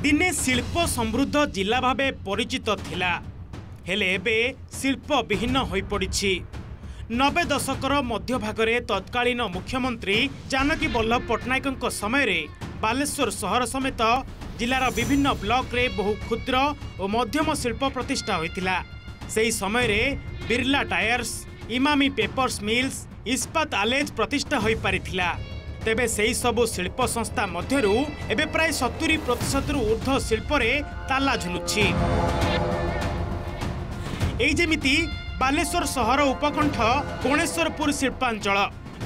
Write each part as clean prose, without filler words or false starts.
दिने शिल्प समृद्ध जिला भावे परिचित थिला हेले एबे शिल्प विहीन होई पड़िछि। 90 दशकर मध्य भागरे तत्कालीन मुख्यमंत्री जानकी वल्लभ पट्टनायक समय रे बालेश्वर शहर समेत जिलार विभिन्न ब्लॉक रे बहु क्षुद्र और मध्यम शिल्प प्रतिष्ठा होइतिला। सेही समय रे Birla tyres, Emami papers mills, इस्पात आलेज प्रतिष्ठा होई पारिथिला। तेबे सेही सबु शिल्प संस्था मध्यरु एबे प्राय 70% रु ऊर्ध्व शिल्प रे ताला झुलुछि। एई जेमिति बालेश्वर शहर उपकंठ कोणेश्वरपुर शिल्पांचल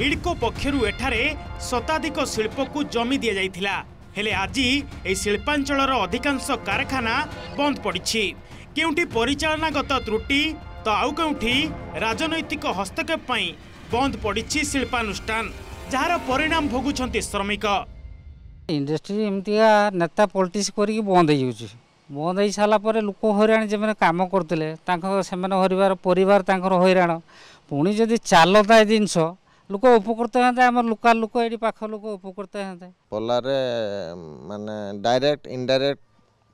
इडको पक्षरु एठारे शताधिक शिल्प को जमी दिया जाइथिला। हेले आजी एई शिल्पांचलर अधिकांश कारखाना बंद पड़िछि। केउंठी परिचालनागत त्रुटि तो आउ केउंठी राजनैतिक हस्तक्षेप पई बंद पड़िछि शिल्पानुष्ठान, जार परिणाम भोगुछंती श्रमिक। इंडस्ट्री एमतिया नेता पॉलिटिक्स करी बंद हो जाउछि। बंद हो सारा पर लोक हईराण जो कम करते परिवार हईराण पुणी जदि चलता जिनस लोक उपकृत होते आम लोकाल लोक ये पाख लोक उपकृत होते। पल्लारे माने डायरेक्ट इनडायरेक्ट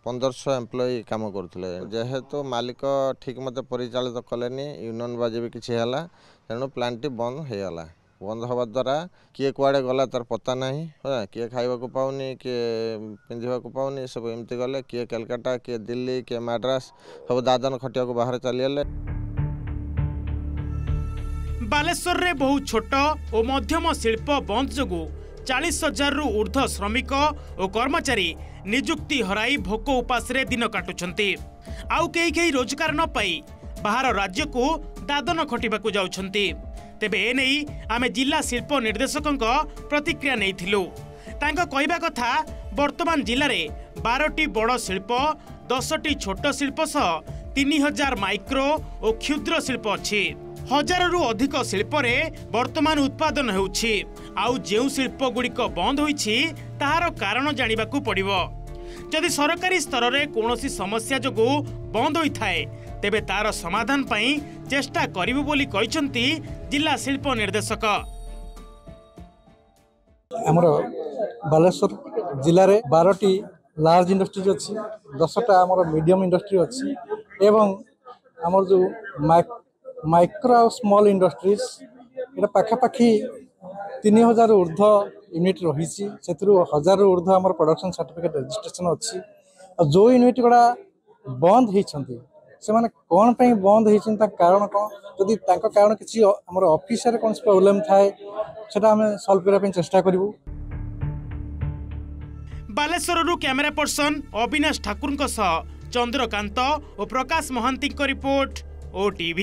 1500 एम्प्लॉय काम करते जेहेतु मालिक ठीक मत परिचालित कलेनी यूनियन बाजी भी किसी है तेणु प्लांट बंद हो गला। बंद हवा द्वारा किए कुआड़े गला तार पता नहीं, किए खाइबा को पाउनी, किए पिंधिबा को पाउनी, सब एमती गले, किए कलकत्ता, किए दिल्ली, किए मद्रास, सब दादन खटिया को बाहर चलीगले। बालेश्वर रे बहु छोट और मध्यम शिल्प बंद जोगु 40,000 रु ऊर्ध्व श्रमिक और कर्मचारी निजुक्ति हराई भोक उपास रे दिन काटुछंती। आउ केही रोजगार न पाई बाहर राज्य को दादन खटिबा को जाउछंती। तेबे एने आमे जिला शिल्प निर्देशकों प्रतिक्रिया नैथिलु। तांका कहबा कथा वर्तमान जिले में 12टी बड़ शिल्प, 10टी छोट शिल्प सह 3000 माइक्रो और क्षुद्र शिल्प अछि। 1000 रु अधिक शिल्प रे वर्तमान उत्पादन हेउछि। आउ जेउ शिल्प गुड़िक बंद होइछि ताहार कारण जानिबाकू पड़िबो। जदि सरकारी स्तर रे कोनोसी समस्या जोगु बंद होई थाए तेबे तार समाधान पई चेष्टा करिबो बोली कहिसंती जिला शिल्प निर्देशक। हमर बालेश्वर जिले रे 12टी लार्ज इंडस्ट्री अछि, 10टा हमर मीडियम इंडस्ट्री अछि एवं हमर जो माइक्रो और स्मॉल इंडस्ट्रीज एटा पाखापाखी 3000 ऊर्ध्व यूनिट रही। से 1000 ऊर्ध्व हमर प्रोडक्शन सर्टिफिकेट रजिस्ट्रेशन अछि। जो यूनिट गुड़ा बंद होती से माने कौन पे बंद होती कारण कौन, जदि कारण किसी आम ऑफिस कौन प्रोब्लेम थाए सेटा हमें सॉल्व करने चेष्टा करूँ। बालेश्वर कैमेरा पर्सन अविनाश ठाकुर चंद्रकांत और प्रकाश महांती रिपोर्ट OTV।